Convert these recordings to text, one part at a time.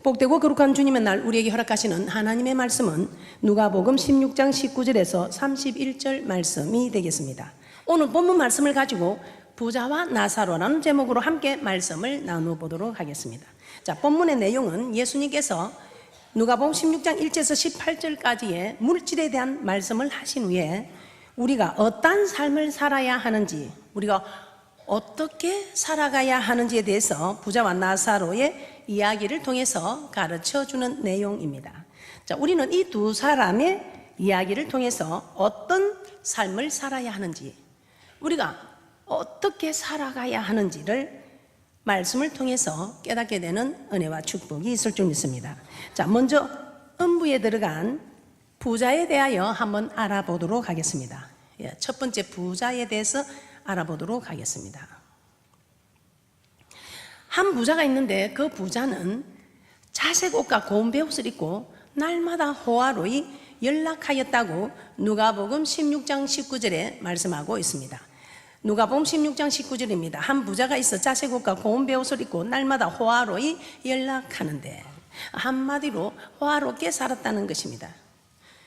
복되고 거룩한 주님의 날 우리에게 허락하시는 하나님의 말씀은 누가복음 16장 19절에서 31절 말씀이 되겠습니다. 오늘 본문 말씀을 가지고 부자와 나사로라는 제목으로 함께 말씀을 나눠보도록 하겠습니다. 자, 본문의 내용은 예수님께서 누가복음 16장 1절에서 18절까지의 물질에 대한 말씀을 하신 후에 우리가 어떤 삶을 살아야 하는지, 우리가 어떻게 살아가야 하는지에 대해서 부자와 나사로의 이야기를 통해서 가르쳐주는 내용입니다. 자, 우리는 이 두 사람의 이야기를 통해서 어떤 삶을 살아야 하는지, 우리가 어떻게 살아가야 하는지를 말씀을 통해서 깨닫게 되는 은혜와 축복이 있을 줄 믿습니다. 자, 먼저 음부에 들어간 부자에 대하여 한번 알아보도록 하겠습니다. 첫 번째 부자에 대해서 알아보도록 하겠습니다. 한 부자가 있는데 그 부자는 자색 옷과 고운 베옷을 입고 날마다 호화로이 연락하였다고 누가복음 16장 19절에 말씀하고 있습니다. 누가복음 16장 19절입니다. 한 부자가 있어 자색 옷과 고운 베옷을 입고 날마다 호화로이 연락하는데, 한마디로 호화롭게 살았다는 것입니다.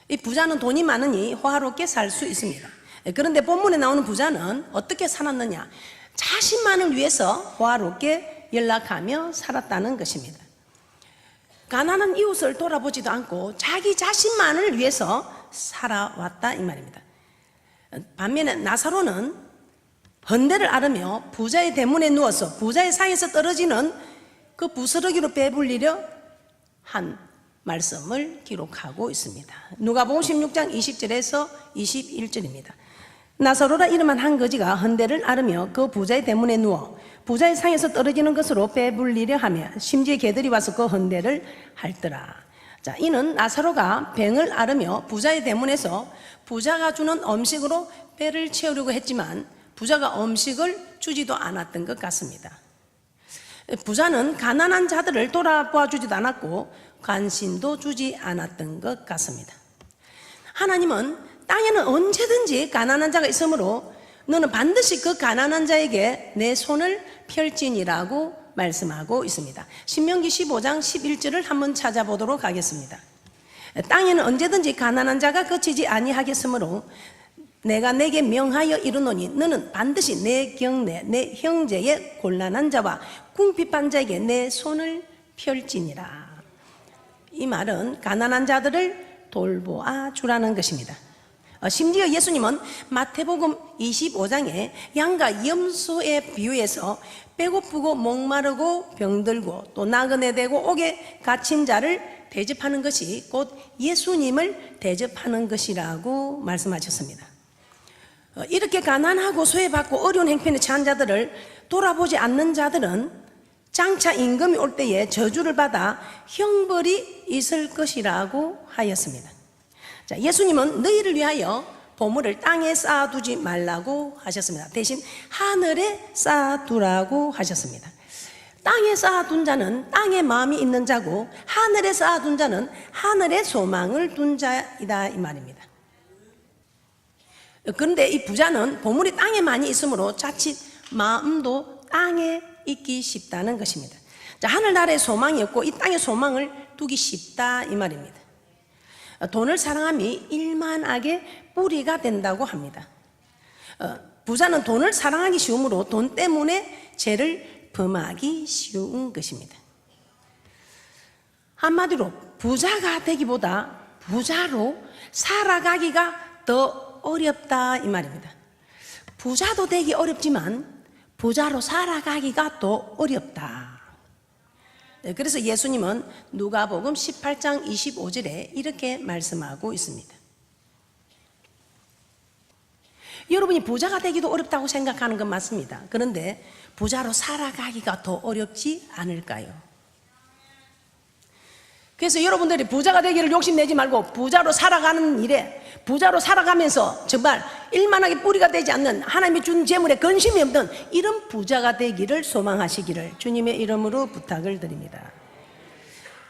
이 부자는 돈이 많으니 호화롭게 살 수 있습니다. 그런데 본문에 나오는 부자는 어떻게 살았느냐? 자신만을 위해서 호화롭게 연락하며 살았다는 것입니다. 가난한 이웃을 돌아보지도 않고 자기 자신만을 위해서 살아왔다 이 말입니다. 반면에 나사로는 헌대를 앓으며 부자의 대문에 누워서 부자의 상에서 떨어지는 그 부스러기로 배불리려 한 말씀을 기록하고 있습니다. 누가복음 16장 20절에서 21절입니다. 나사로라 이름한 한 거지가 헌대를 앓으며 그 부자의 대문에 누워 부자의 상에서 떨어지는 것으로 배불리려 하며 심지어 개들이 와서 그 헌대를 핥더라. 자, 이는 나사로가 병을 앓으며 부자의 대문에서 부자가 주는 음식으로 배를 채우려고 했지만 부자가 음식을 주지도 않았던 것 같습니다. 부자는 가난한 자들을 돌아봐 주지도 않았고 관심도 주지 않았던 것 같습니다. 하나님은 땅에는 언제든지 가난한 자가 있으므로 너는 반드시 그 가난한 자에게 내 손을 펼지니라고 말씀하고 있습니다. 신명기 15장 11절을 한번 찾아보도록 하겠습니다. 땅에는 언제든지 가난한 자가 그치지 아니하겠으므로 내가 내게 명하여 이르노니 너는 반드시 내 경내 내 형제의 곤란한 자와 궁핍한 자에게 내 손을 펼지니라. 이 말은 가난한 자들을 돌보아 주라는 것입니다. 심지어 예수님은 마태복음 25장에 양과 염소의 비유에서 배고프고 목마르고 병들고 또 나그네 되고 옥에 갇힌 자를 대접하는 것이 곧 예수님을 대접하는 것이라고 말씀하셨습니다. 이렇게 가난하고 소외받고 어려운 형편에 처한 자들을 돌아보지 않는 자들은 장차 임금이 올 때에 저주를 받아 형벌이 있을 것이라고 하였습니다. 자, 예수님은 너희를 위하여 보물을 땅에 쌓아두지 말라고 하셨습니다. 대신 하늘에 쌓아두라고 하셨습니다. 땅에 쌓아둔 자는 땅에 마음이 있는 자고 하늘에 쌓아둔 자는 하늘에 소망을 둔 자이다 이 말입니다. 그런데 이 부자는 보물이 땅에 많이 있으므로 자칫 마음도 땅에 있기 쉽다는 것입니다. 자, 하늘나라에 소망이 없고 이 땅에 소망을 두기 쉽다 이 말입니다. 돈을 사랑함이 일만하게 뿌리가 된다고 합니다. 부자는 돈을 사랑하기 쉬우므로 돈 때문에 죄를 범하기 쉬운 것입니다. 한마디로 부자가 되기보다 부자로 살아가기가 더 어렵다 이 말입니다. 부자도 되기 어렵지만 부자로 살아가기가 더 어렵다. 그래서 예수님은 누가복음 18장 25절에 이렇게 말씀하고 있습니다. 여러분이 부자가 되기도 어렵다고 생각하는 건 맞습니다. 그런데 부자로 살아가기가 더 어렵지 않을까요? 그래서 여러분들이 부자가 되기를 욕심내지 말고 부자로 살아가는 일에, 부자로 살아가면서 정말 일만하게 뿌리가 되지 않는 하나님이 준 재물에 근심이 없는 이런 부자가 되기를 소망하시기를 주님의 이름으로 부탁을 드립니다.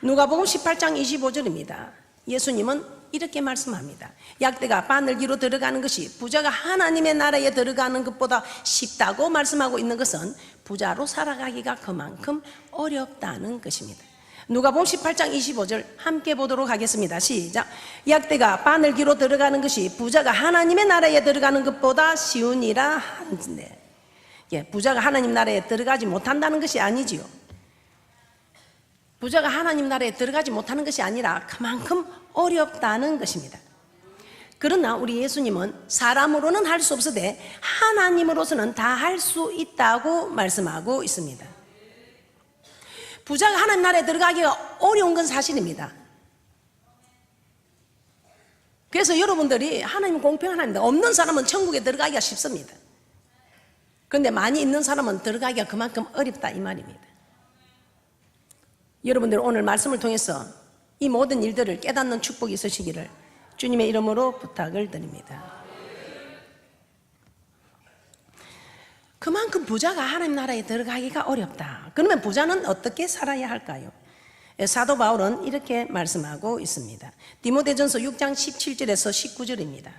누가복음 18장 25절입니다. 예수님은 이렇게 말씀합니다. 약대가 바늘기로 들어가는 것이 부자가 하나님의 나라에 들어가는 것보다 쉽다고 말씀하고 있는 것은 부자로 살아가기가 그만큼 어렵다는 것입니다. 누가복음 18장 25절 함께 보도록 하겠습니다. 시작. 약대가 바늘기로 들어가는 것이 부자가 하나님의 나라에 들어가는 것보다 쉬우니라 한데, 부자가 하나님 나라에 들어가지 못한다는 것이 아니지요. 부자가 하나님 나라에 들어가지 못하는 것이 아니라 그만큼 어렵다는 것입니다. 그러나 우리 예수님은 사람으로는 할 수 없으되 하나님으로서는 다 할 수 있다고 말씀하고 있습니다. 부자가 하나님 나라에 들어가기가 어려운 건 사실입니다. 그래서 여러분들이 하나님 공평한 하나님입니다. 없는 사람은 천국에 들어가기가 쉽습니다. 그런데 많이 있는 사람은 들어가기가 그만큼 어렵다 이 말입니다. 여러분들 오늘 말씀을 통해서 이 모든 일들을 깨닫는 축복이 있으시기를 주님의 이름으로 부탁을 드립니다. 그만큼 부자가 하나님 나라에 들어가기가 어렵다. 그러면 부자는 어떻게 살아야 할까요? 사도 바울은 이렇게 말씀하고 있습니다. 디모데전서 6장 17절에서 19절입니다.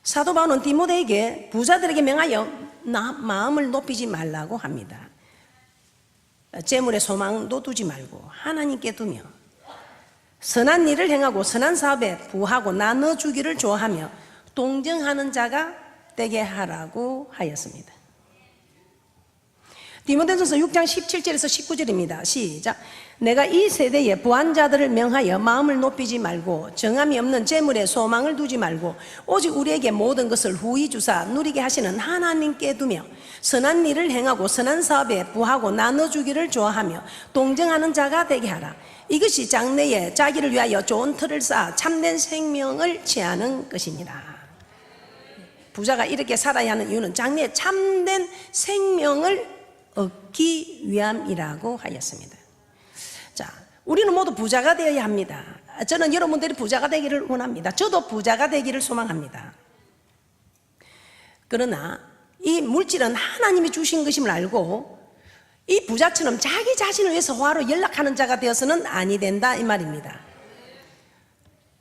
사도 바울은 디모데에게 부자들에게 명하여 마음을 높이지 말라고 합니다. 재물에 소망도 두지 말고 하나님께 두며 선한 일을 행하고 선한 사업에 부하고 나눠주기를 좋아하며 동정하는 자가 되게 하라고 하였습니다. 디모데전서 6장 17절에서 19절입니다. 시작. 내가 이 세대에 부한 자들을 명하여 마음을 높이지 말고 정함이 없는 재물에 소망을 두지 말고 오직 우리에게 모든 것을 후히 주사 누리게 하시는 하나님께 두며 선한 일을 행하고 선한 사업에 부하고 나눠주기를 좋아하며 동정하는 자가 되게 하라. 이것이 장래에 자기를 위하여 좋은 틀을 쌓아 참된 생명을 취하는 것이니라. 부자가 이렇게 살아야 하는 이유는 장래에 참된 생명을 얻기 위함이라고 하였습니다. 자, 우리는 모두 부자가 되어야 합니다. 저는 여러분들이 부자가 되기를 원합니다. 저도 부자가 되기를 소망합니다. 그러나 이 물질은 하나님이 주신 것임을 알고 이 부자처럼 자기 자신을 위해서 호화로 연락하는 자가 되어서는 아니 된다 이 말입니다.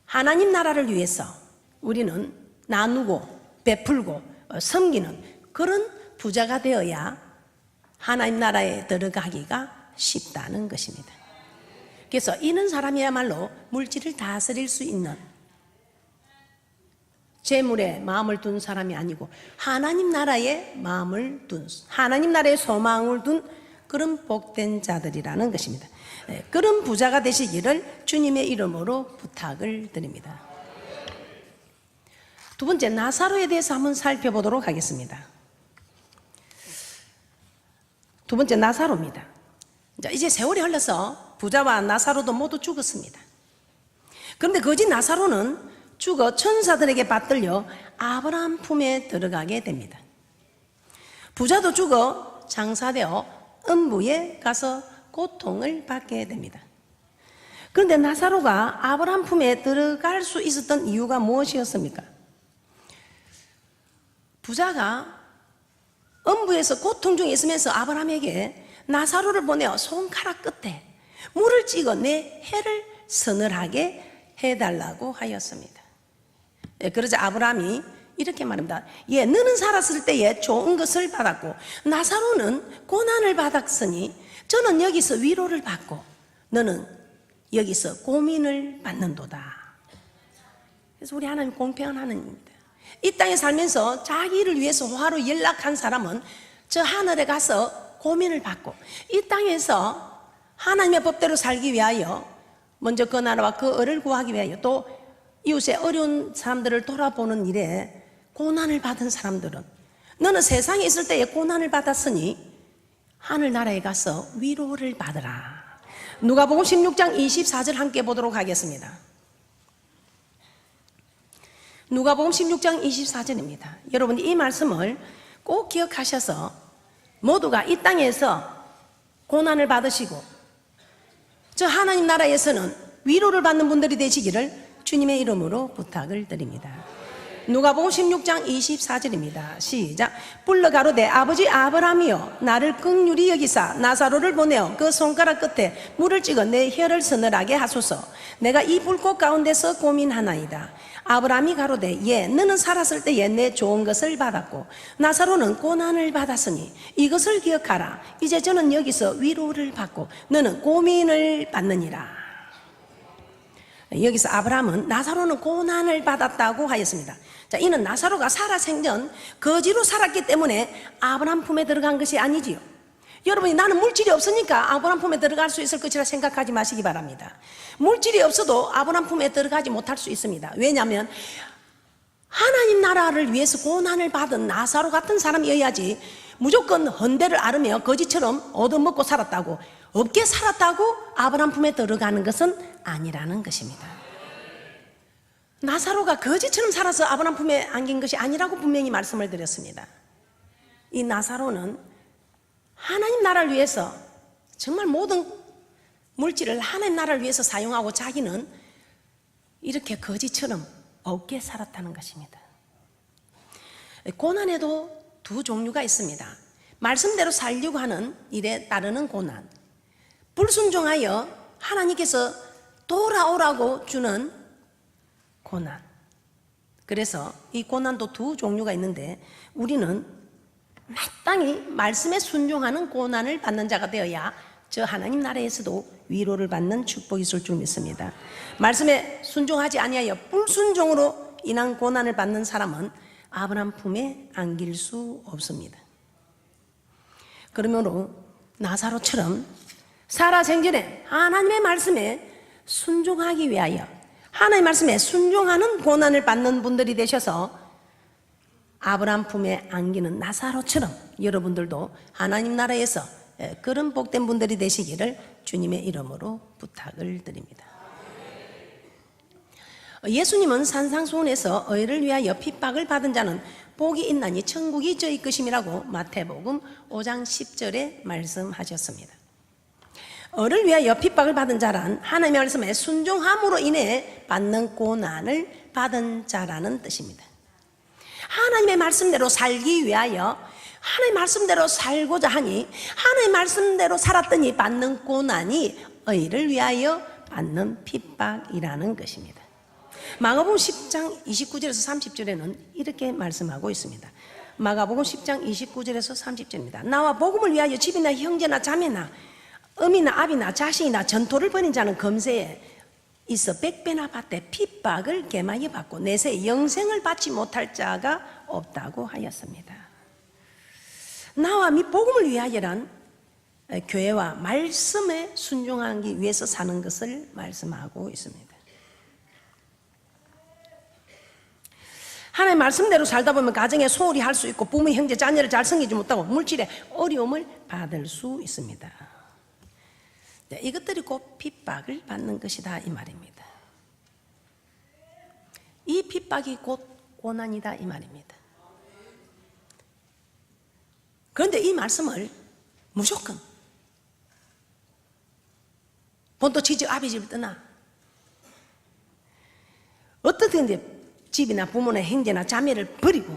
하나님 나라를 위해서 우리는 나누고 베풀고 섬기는 그런 부자가 되어야 하나님 나라에 들어가기가 쉽다는 것입니다. 그래서 이런 사람이야말로 물질을 다스릴 수 있는 재물에 마음을 둔 사람이 아니고 하나님 나라에 마음을 둔, 하나님 나라에 소망을 둔 그런 복된 자들이라는 것입니다. 그런 부자가 되시기를 주님의 이름으로 부탁을 드립니다. 두 번째, 나사로에 대해서 한번 살펴보도록 하겠습니다. 두 번째, 나사로입니다. 이제 세월이 흘러서 부자와 나사로도 모두 죽었습니다. 그런데 거지 나사로는 죽어 천사들에게 받들려 아브라함 품에 들어가게 됩니다. 부자도 죽어 장사되어 음부에 가서 고통을 받게 됩니다. 그런데 나사로가 아브라함 품에 들어갈 수 있었던 이유가 무엇이었습니까? 부자가 음부에서 고통 중에 있으면서 아브라함에게 나사로를 보내어 손가락 끝에 물을 찍어 내 혀를 서늘하게 해달라고 하였습니다. 그러자 아브라함이 이렇게 말합니다. 너는 살았을 때에 좋은 것을 받았고 나사로는 고난을 받았으니 저는 여기서 위로를 받고 너는 여기서 고민을 받는도다. 그래서 우리 하나님 공평한 하나님입니다. 이 땅에 살면서 자기를 위해서 호화로 연락한 사람은 저 하늘에 가서 고민을 받고 이 땅에서 하나님의 법대로 살기 위하여 먼저 그 나라와 그 을을 구하기 위하여 또 이웃의 어려운 사람들을 돌아보는 일에 고난을 받은 사람들은 너는 세상에 있을 때에 고난을 받았으니 하늘나라에 가서 위로를 받으라. 누가복음 16장 24절 함께 보도록 하겠습니다. 누가복음 16장 24절입니다. 여러분 이 말씀을 꼭 기억하셔서 모두가 이 땅에서 고난을 받으시고 저 하나님 나라에서는 위로를 받는 분들이 되시기를 주님의 이름으로 부탁을 드립니다. 누가복음 16장 24절입니다. 시작. 불러 가로되 아버지 아브라함이여 나를 긍휼히 여기사 나사로를 보내어 그 손가락 끝에 물을 찍어 내 혀를 서늘하게 하소서. 내가 이 불꽃 가운데서 고민하나이다. 아브라함이 가로되 예 너는 살았을 때에 내 좋은 것을 받았고 나사로는 고난을 받았으니 이것을 기억하라. 이제 저는 여기서 위로를 받고 너는 고민을 받느니라. 여기서 아브라함은 나사로는 고난을 받았다고 하였습니다. 자, 이는 나사로가 살아 생전 거지로 살았기 때문에 아브라함 품에 들어간 것이 아니지요. 여러분이 나는 물질이 없으니까 아브라함 품에 들어갈 수 있을 것이라 생각하지 마시기 바랍니다. 물질이 없어도 아브라함 품에 들어가지 못할 수 있습니다. 왜냐하면 하나님 나라를 위해서 고난을 받은 나사로 같은 사람이어야지 무조건 헌대를 앓으며 거지처럼 얻어먹고 살았다고, 없게 살았다고 아브라함 품에 들어가는 것은 아니라는 것입니다. 나사로가 거지처럼 살아서 아브라함 품에 안긴 것이 아니라고 분명히 말씀을 드렸습니다. 이 나사로는 하나님 나라를 위해서 정말 모든 물질을 하나님 나라를 위해서 사용하고 자기는 이렇게 거지처럼 없게 살았다는 것입니다. 고난에도 두 종류가 있습니다. 말씀대로 살려고 하는 일에 따르는 고난, 불순종하여 하나님께서 돌아오라고 주는 고난. 그래서 이 고난도 두 종류가 있는데 우리는 마땅히 말씀에 순종하는 고난을 받는 자가 되어야 저 하나님 나라에서도 위로를 받는 축복이 있을 줄 믿습니다. 말씀에 순종하지 아니하여 불순종으로 인한 고난을 받는 사람은 아브라함 품에 안길 수 없습니다. 그러므로 나사로처럼 살아생전에 하나님의 말씀에 순종하기 위하여 하나님의 말씀에 순종하는 고난을 받는 분들이 되셔서 아브라함 품에 안기는 나사로처럼 여러분들도 하나님 나라에서 그런 복된 분들이 되시기를 주님의 이름으로 부탁을 드립니다. 예수님은 산상수훈에서 의를 위하여 핍박을 받은 자는 복이 있나니 천국이 저희 것임이라고 마태복음 5장 10절에 말씀하셨습니다. 의를 위하여 핍박을 받은 자란 하나님의 말씀에 순종함으로 인해 받는 고난을 받은 자라는 뜻입니다. 하나님의 말씀대로 살기 위하여 하나님의 말씀대로 살고자 하니 하나님의 말씀대로 살았더니 받는 고난이 의를 위하여 받는 핍박이라는 것입니다. 마가복음 10장 29절에서 30절에는 이렇게 말씀하고 있습니다. 마가복음 10장 29절에서 30절입니다. 나와 복음을 위하여 집이나 형제나 자매나 어미나 아비나 자식이나 전토를 벌인 자는 검세에 있어 100배나 받되 핍박을 개많이 받고 내세 영생을 받지 못할 자가 없다고 하였습니다. 나와 및 복음을 위하여란 교회와 말씀에 순종하기 위해서 사는 것을 말씀하고 있습니다. 하나님의 말씀대로 살다 보면 가정에 소홀히 할 수 있고 부모, 형제, 자녀를 잘 섬기지 못하고 물질에 어려움을 받을 수 있습니다. 네, 이것들이 곧 핍박을 받는 것이다 이 말입니다. 이 핍박이 곧 고난이다 이 말입니다. 그런데 이 말씀을 무조건 본토 취직 아비집을 떠나 어떻게든지 집이나 부모나 형제나 자매를 버리고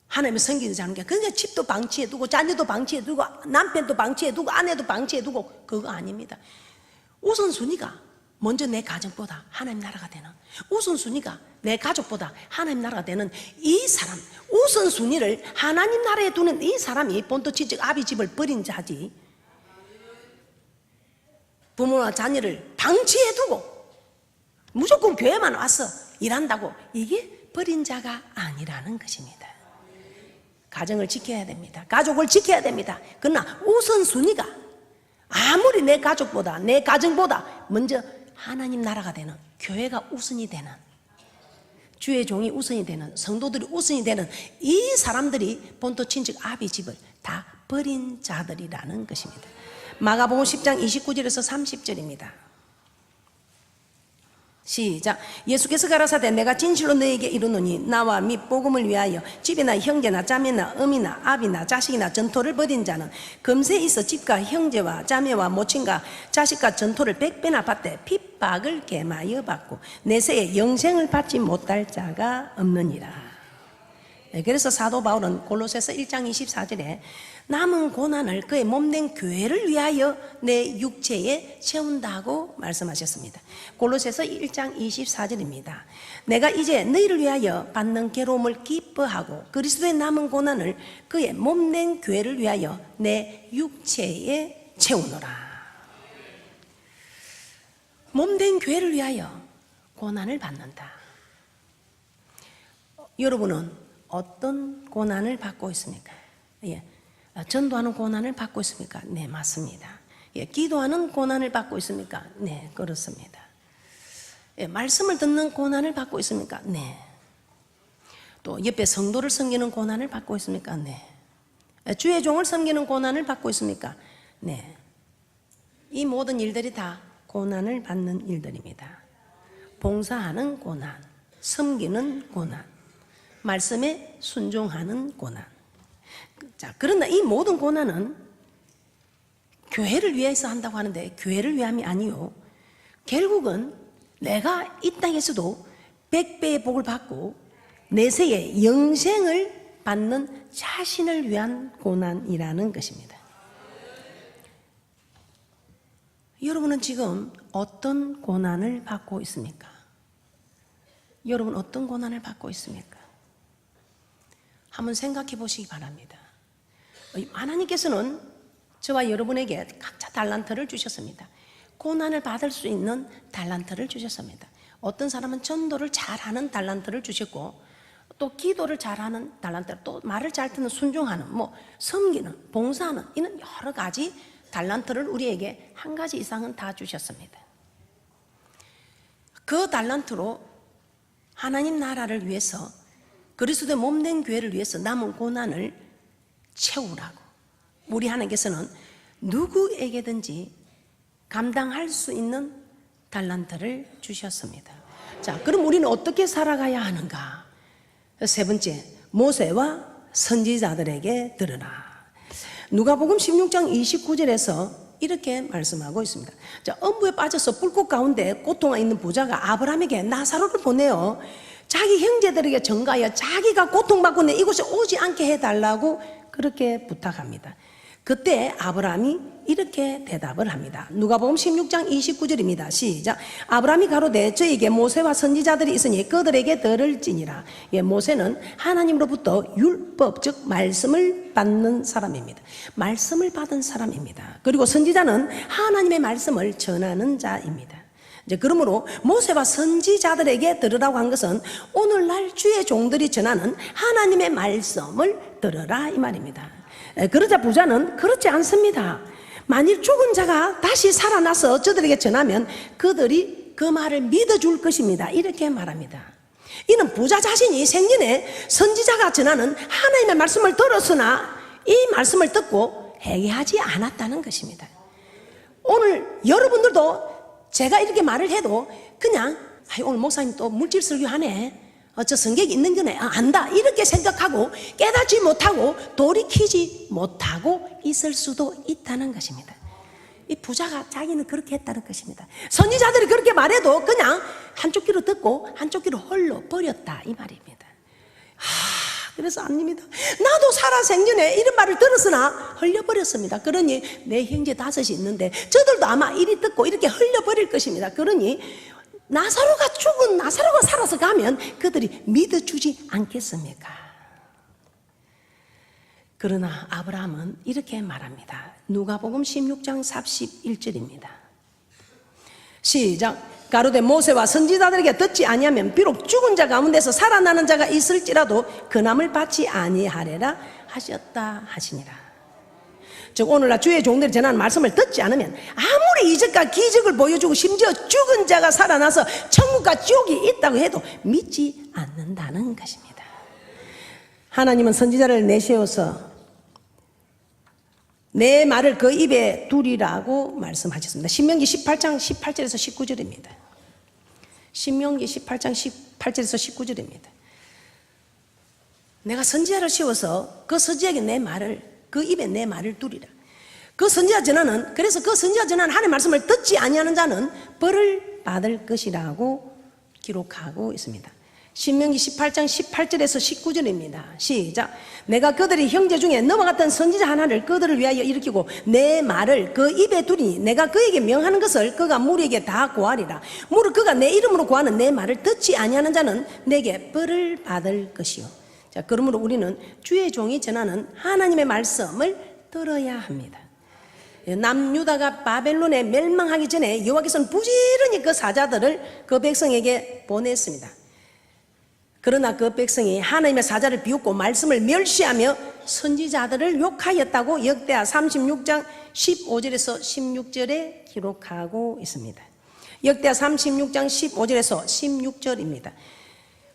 하나님을 섬기지 않는 게 그러니까 집도 방치해두고 자녀도 방치해두고 남편도 방치해두고 아내도 방치해두고 그거 아닙니다. 우선순위가 먼저 내 가정보다 하나님 나라가 되는, 우선순위가 내 가족보다 하나님 나라가 되는 이 사람, 우선순위를 하나님 나라에 두는 이 사람이 본토 취직 아비집을 버린 자지, 부모나 자녀를 방치해두고 무조건 교회만 와서 일한다고 이게 버린 자가 아니라는 것입니다. 가정을 지켜야 됩니다. 가족을 지켜야 됩니다. 그러나 우선순위가 아무리 내 가족보다 내 가정보다 먼저 하나님 나라가 되는, 교회가 우선이 되는, 주의 종이 우선이 되는, 성도들이 우선이 되는 이 사람들이 본토 친척 아비집을 다 버린 자들이라는 것입니다. 마가복음 10장 29절에서 30절입니다. 시작. 예수께서 가라사대 내가 진실로 너에게 이르노니 나와 및 복음을 위하여 집이나 형제나 자매나 어미나 아비나 자식이나 전토를 벌인 자는 금세 있어 집과 형제와 자매와 모친과 자식과 전토를 100배나 받되 핍박을 개마여 받고 내세에 영생을 받지 못할 자가 없느니라. 그래서 사도 바울은 골로새서 1장 24절에 남은 고난을 그의 몸된 교회를 위하여 내 육체에 채운다고 말씀하셨습니다. 골로새서 1장 24절입니다. 내가 이제 너희를 위하여 받는 괴로움을 기뻐하고 그리스도의 남은 고난을 그의 몸된 교회를 위하여 내 육체에 채우노라. 몸된 교회를 위하여 고난을 받는다. 여러분은 어떤 고난을 받고 있습니까? 예. 전도하는 고난을 받고 있습니까? 네, 맞습니다. 예, 기도하는 고난을 받고 있습니까? 네, 그렇습니다. 예, 말씀을 듣는 고난을 받고 있습니까? 네. 또 옆에 성도를 섬기는 고난을 받고 있습니까? 네. 예, 주의 종을 섬기는 고난을 받고 있습니까? 네. 이 모든 일들이 다 고난을 받는 일들입니다. 봉사하는 고난, 섬기는 고난, 말씀에 순종하는 고난. 자, 그러나 이 모든 고난은 교회를 위해서 한다고 하는데 교회를 위함이 아니요, 결국은 내가 이 땅에서도 100배의 복을 받고 내세에 영생을 받는 자신을 위한 고난이라는 것입니다. 여러분은 지금 어떤 고난을 받고 있습니까? 여러분 어떤 고난을 받고 있습니까? 한번 생각해 보시기 바랍니다. 하나님께서는 저와 여러분에게 각자 달란트를 주셨습니다. 고난을 받을 수 있는 달란트를 주셨습니다. 어떤 사람은 전도를 잘하는 달란트를 주셨고, 또 기도를 잘하는 달란트, 또 말을 잘 듣는 순종하는, 섬기는, 봉사하는, 이런 여러 가지 달란트를 우리에게 한 가지 이상은 다 주셨습니다. 그 달란트로 하나님 나라를 위해서, 그리스도의 몸된 교회를 위해서 남은 고난을 채우라고 우리 하나님께서는 누구에게든지 감당할 수 있는 달란트를 주셨습니다. 자, 그럼 우리는 어떻게 살아가야 하는가? 세 번째, 모세와 선지자들에게 들으라. 누가복음 16장 29절에서 이렇게 말씀하고 있습니다. 자, 엄부에 빠져서 불꽃 가운데 고통에 있는 부자가 아브라함에게 나사로를 보내어 자기 형제들에게 전가하여 자기가 고통받고 있는 이곳에 오지 않게 해달라고 그렇게 부탁합니다. 그때 아브라함이 이렇게 대답을 합니다. 누가복음 16장 29절입니다. 시작. 아브라함이 가로되 저에게 모세와 선지자들이 있으니 그들에게 들을지니라. 예, 모세는 하나님으로부터 율법, 즉 말씀을 받는 사람입니다. 말씀을 받은 사람입니다. 그리고 선지자는 하나님의 말씀을 전하는 자입니다. 이제 그러므로 모세와 선지자들에게 들으라고 한 것은 오늘날 주의 종들이 전하는 하나님의 말씀을 들으라 이 말입니다. 그러자 부자는 그렇지 않습니다. 만일 죽은 자가 다시 살아나서 저들에게 전하면 그들이 그 말을 믿어줄 것입니다. 이렇게 말합니다. 이는 부자 자신이 생전에 선지자가 전하는 하나님의 말씀을 들었으나 이 말씀을 듣고 회개하지 않았다는 것입니다. 오늘 여러분들도 제가 이렇게 말을 해도 그냥 오늘 목사님 또 물질 설교하네, 저 성격이 있는 거네, 안다, 이렇게 생각하고 깨닫지 못하고 돌이키지 못하고 있을 수도 있다는 것입니다. 이 부자가 자기는 그렇게 했다는 것입니다. 선지자들이 그렇게 말해도 그냥 한쪽 귀로 듣고 한쪽 귀로 흘러버렸다 이 말입니다. 그래서 아닙니다. 나도 살아 생전에 이런 말을 들었으나 흘려버렸습니다. 그러니 내 형제 5이 있는데 저들도 아마 이리 듣고 이렇게 흘려버릴 것입니다. 그러니 나사로가 죽은 나사로가 살아서 가면 그들이 믿어주지 않겠습니까? 그러나 아브라함은 이렇게 말합니다. 누가복음 16장 31절입니다. 시작. 가로되 모세와 선지자들에게 듣지 아니하면 비록 죽은 자 가운데서 살아나는 자가 있을지라도 근함을 받지 아니하리라 하셨다 하시니라. 즉 오늘날 주의 종들이 전하는 말씀을 듣지 않으면 아무리 이적과 기적을 보여주고 심지어 죽은 자가 살아나서 천국과 지옥이 있다고 해도 믿지 않는다는 것입니다. 하나님은 선지자를 내세워서 내 말을 그 입에 두리라고 말씀하셨습니다. 신명기 18장 18절에서 19절입니다. 신명기 18장 18절에서 19절입니다. 내가 선지자를 세워서 그 선지자에게 내 말을, 그 입에 내 말을 두리라. 그 선지자 전하는, 그래서 그 선지자 전하는 하나님의 말씀을 듣지 아니하는 자는 벌을 받을 것이라고 기록하고 있습니다. 신명기 18장 18절에서 19절입니다. 시작. 내가 그들이 형제 중에 넘어갔던 선지자 하나를 그들을 위하여 일으키고 내 말을 그 입에 두리니 내가 그에게 명하는 것을 그가 무리에게 다 고하리라. 무릇 그가 내 이름으로 고하는 내 말을 듣지 아니하는 자는 내게 벌을 받을 것이요. 자, 그러므로 우리는 주의 종이 전하는 하나님의 말씀을 들어야 합니다. 남유다가 바벨론에 멸망하기 전에 여호와께서는 부지런히 그 사자들을 그 백성에게 보냈습니다. 그러나 그 백성이 하나님의 사자를 비웃고 말씀을 멸시하며 선지자들을 욕하였다고 역대하 36장 15절에서 16절에 기록하고 있습니다. 역대하 36장 15절에서 16절입니다.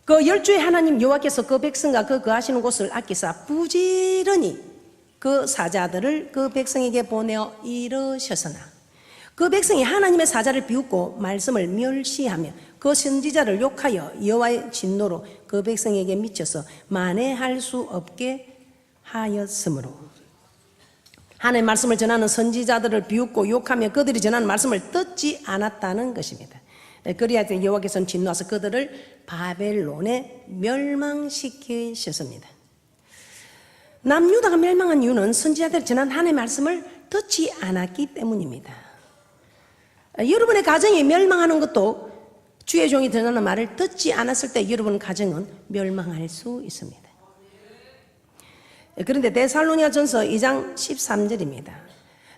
그 10주의 하나님 여호와께서 그 백성과 그 거하시는 곳을 아끼사 부지런히 그 사자들을 그 백성에게 보내어 이르셨으나 그 백성이 하나님의 사자를 비웃고 말씀을 멸시하며 그 선지자를 욕하여 여호와의 진노로 그 백성에게 미쳐서 만회할 수 없게 하였으므로 하나님의 말씀을 전하는 선지자들을 비웃고 욕하며 그들이 전하는 말씀을 듣지 않았다는 것입니다. 그리하여 여호와께서는 진노하셔서 그들을 바벨론에 멸망시키셨습니다. 남유다가 멸망한 이유는 선지자들이 전한 하나님의 말씀을 듣지 않았기 때문입니다. 여러분의 가정이 멸망하는 것도 주의 종이 전하는 말을 듣지 않았을 때 여러분 가정은 멸망할 수 있습니다. 그런데 데살로니가전서 2장 13절입니다.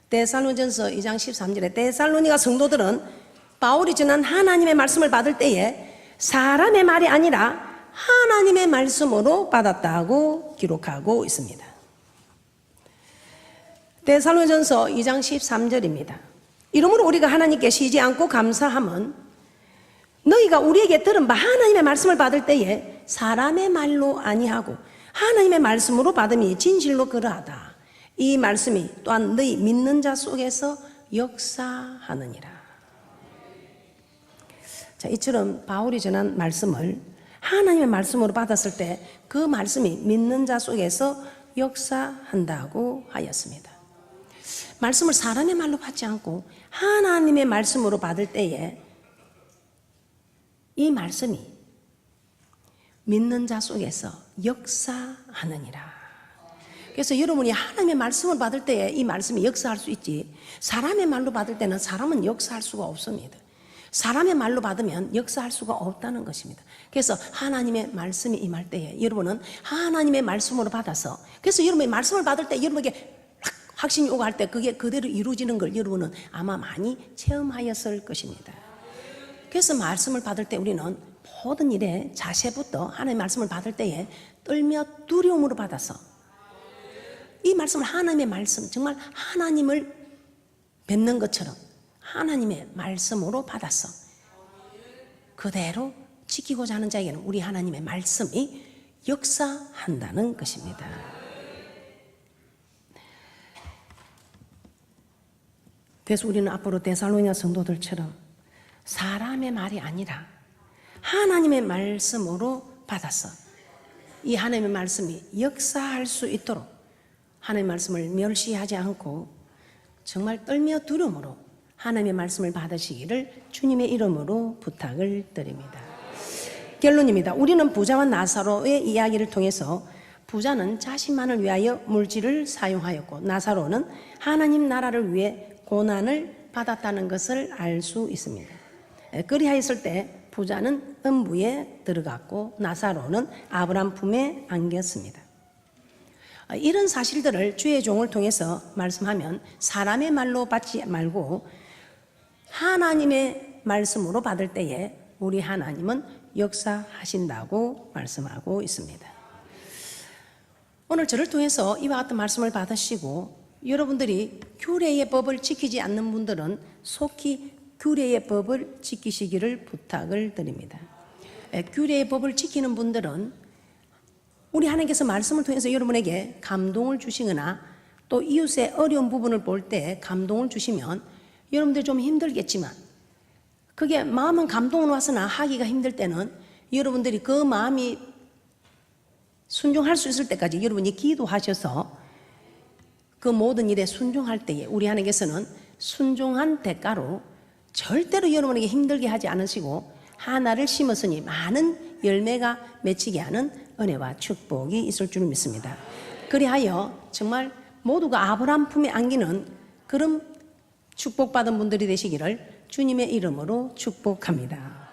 데살로니가전서 2장 13절에 데살로니가 성도들은 바울이 전한 하나님의 말씀을 받을 때에 사람의 말이 아니라 하나님의 말씀으로 받았다고 기록하고 있습니다. 데살로니가전서 2장 13절입니다. 이러므로 우리가 하나님께 쉬지 않고 감사함은 너희가 우리에게 들은 바 하나님의 말씀을 받을 때에 사람의 말로 아니하고 하나님의 말씀으로 받음이 진실로 그러하다. 이 말씀이 또한 너희 믿는 자 속에서 역사하느니라. 자, 이처럼 바울이 전한 말씀을 하나님의 말씀으로 받았을 때 그 말씀이 믿는 자 속에서 역사한다고 하였습니다. 말씀을 사람의 말로 받지 않고 하나님의 말씀으로 받을 때에 이 말씀이 믿는 자 속에서 역사하느니라. 그래서 여러분이 하나님의 말씀을 받을 때에 이 말씀이 역사할 수 있지, 사람의 말로 받을 때는 사람은 역사할 수가 없습니다. 사람의 말로 받으면 역사할 수가 없다는 것입니다. 그래서 하나님의 말씀이 임할 때에 여러분은 하나님의 말씀으로 받아서, 그래서 여러분이 말씀을 받을 때 여러분에게 확신이 오고 할 때 그게 그대로 이루어지는 걸 여러분은 아마 많이 체험하였을 것입니다. 그래서 말씀을 받을 때 우리는 모든 일에 자세부터 하나님의 말씀을 받을 때에 떨며 두려움으로 받아서 이 말씀을, 하나님의 말씀, 정말 하나님을 뵙는 것처럼 하나님의 말씀으로 받아서 그대로 지키고자 하는 자에게는 우리 하나님의 말씀이 역사한다는 것입니다. 그래서 우리는 앞으로 데살로니가 성도들처럼 사람의 말이 아니라 하나님의 말씀으로 받아서 이 하나님의 말씀이 역사할 수 있도록 하나님의 말씀을 멸시하지 않고 정말 떨며 두려움으로 하나님의 말씀을 받으시기를 주님의 이름으로 부탁을 드립니다. 결론입니다. 우리는 부자와 나사로의 이야기를 통해서 부자는 자신만을 위하여 물질을 사용하였고 나사로는 하나님 나라를 위해 고난을 받았다는 것을 알 수 있습니다. 그리하였을 때 부자는 음부에 들어갔고 나사로는 아브라함 품에 안겼습니다. 이런 사실들을 주의 종을 통해서 말씀하면 사람의 말로 받지 말고 하나님의 말씀으로 받을 때에 우리 하나님은 역사하신다고 말씀하고 있습니다. 오늘 저를 통해서 이와 같은 말씀을 받으시고 여러분들이 규례의 법을 지키지 않는 분들은 속히 규례의 법을 지키시기를 부탁을 드립니다. 규례의 법을 지키는 분들은 우리 하나님께서 말씀을 통해서 여러분에게 감동을 주시거나 또 이웃의 어려운 부분을 볼 때 감동을 주시면 여러분들이 좀 힘들겠지만 그게 마음은 감동은 왔으나 하기가 힘들 때는 여러분들이 그 마음이 순종할 수 있을 때까지 여러분이 기도하셔서 그 모든 일에 순종할 때에 우리 하나님께서는 순종한 대가로 절대로 여러분에게 힘들게 하지 않으시고 하나를 심었으니 많은 열매가 맺히게 하는 은혜와 축복이 있을 줄 믿습니다. 그리하여 정말 모두가 아브라함 품에 안기는 그런 축복받은 분들이 되시기를 주님의 이름으로 축복합니다.